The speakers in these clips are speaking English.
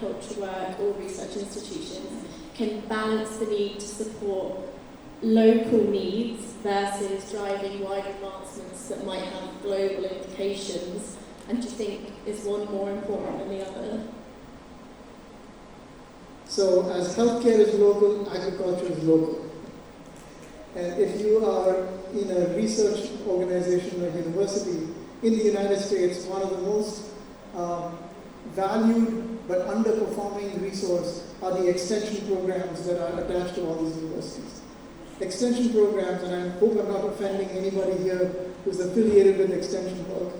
agriculture work or research institutions can balance the need to support local needs versus driving wider advancements that might have global implications, and do you think is one more important than the other? So as healthcare is local, agriculture is local. And if you are in a research organization or university in the United States, one of the most valued but underperforming resource are the extension programs that are attached to all these universities. Extension programs, and I hope I'm not offending anybody here who's affiliated with extension work,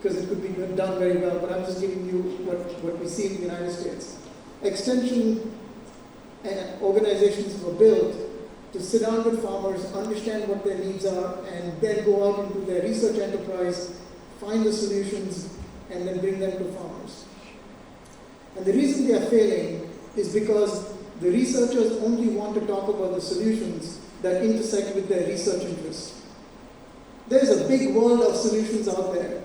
because it could be done very well, but I'm just giving you what we see in the United States. Extension organizations were built to sit down with farmers, understand what their needs are, and then go out into their research enterprise, find the solutions, and then bring them to farmers. And the reason they are failing is because the researchers only want to talk about the solutions that intersect with their research interests. There's a big world of solutions out there,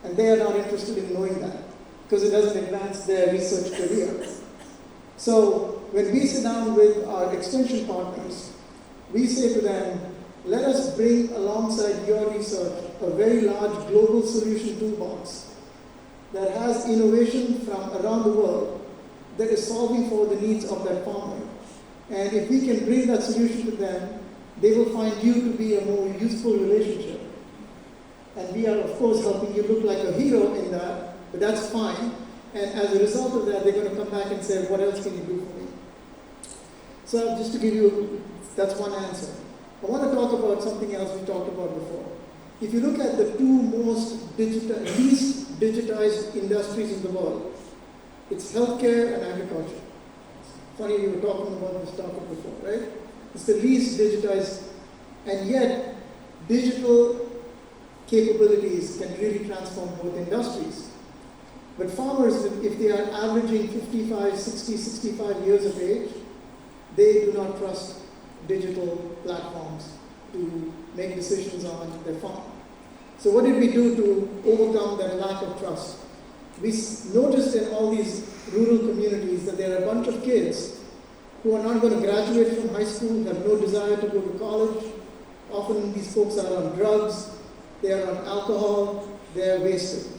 and they are not interested in knowing that because it doesn't advance their research career. So when we sit down with our extension partners, we say to them, let us bring alongside your research a very large global solution toolbox that has innovation from around the world that is solving for the needs of that farmer. And if we can bring that solution to them, they will find you to be a more useful relationship. And we are, of course, helping you look like a hero in that, but that's fine. And as a result of that, they're going to come back and say, what else can you do for me? So just to give you, that's one answer. I want to talk about something else we talked about before. If you look at the two least digitized industries in the world, it's healthcare and agriculture. Funny, we were talking about this topic before, right? It's the least digitized, and yet digital capabilities can really transform both industries. But farmers, if they are averaging 55, 60, 65 years of age, they do not trust digital platforms to make decisions on their farm. So what did we do to overcome that lack of trust? We noticed in all these rural communities that there are a bunch of kids who are not going to graduate from high school, have no desire to go to college. Often these folks are on drugs, they are on alcohol, they are wasted.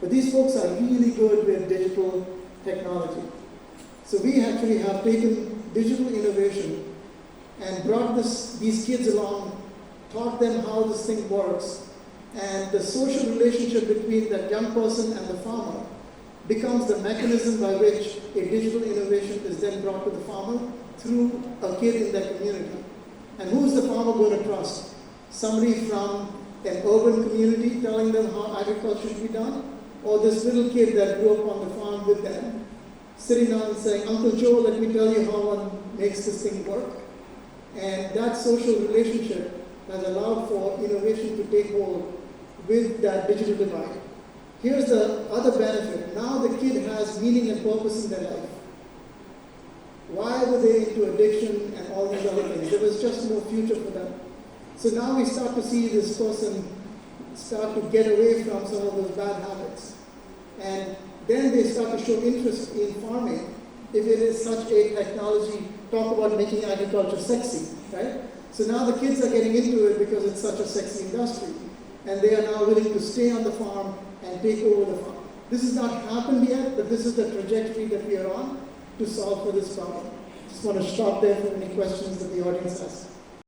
But these folks are really good with digital technology. So we actually have taken digital innovation and brought these kids along, taught them how this thing works, and the social relationship between that young person and the farmer becomes the mechanism by which a digital innovation is then brought to the farmer through a kid in that community. And who is the farmer going to trust? Somebody from an urban community telling them how agriculture should be done? Or this little kid that grew up on the farm with them, sitting down and saying, Uncle Joe, let me tell you how one makes this thing work. And that social relationship has allowed for innovation to take hold with that digital divide. Here's the other benefit. Now the kid has meaning and purpose in their life. Why were they into addiction and all these other things? There was just no future for them. So now we start to see this person start to get away from some of those bad habits. And then they start to show interest in farming if it is such a technology. Talk about making agriculture sexy, right? So now the kids are getting into it because it's such a sexy industry. And they are now willing to stay on the farm and take over the farm. This has not happened yet, but this is the trajectory that we are on to solve for this problem. Just want to stop there for any questions that the audience has.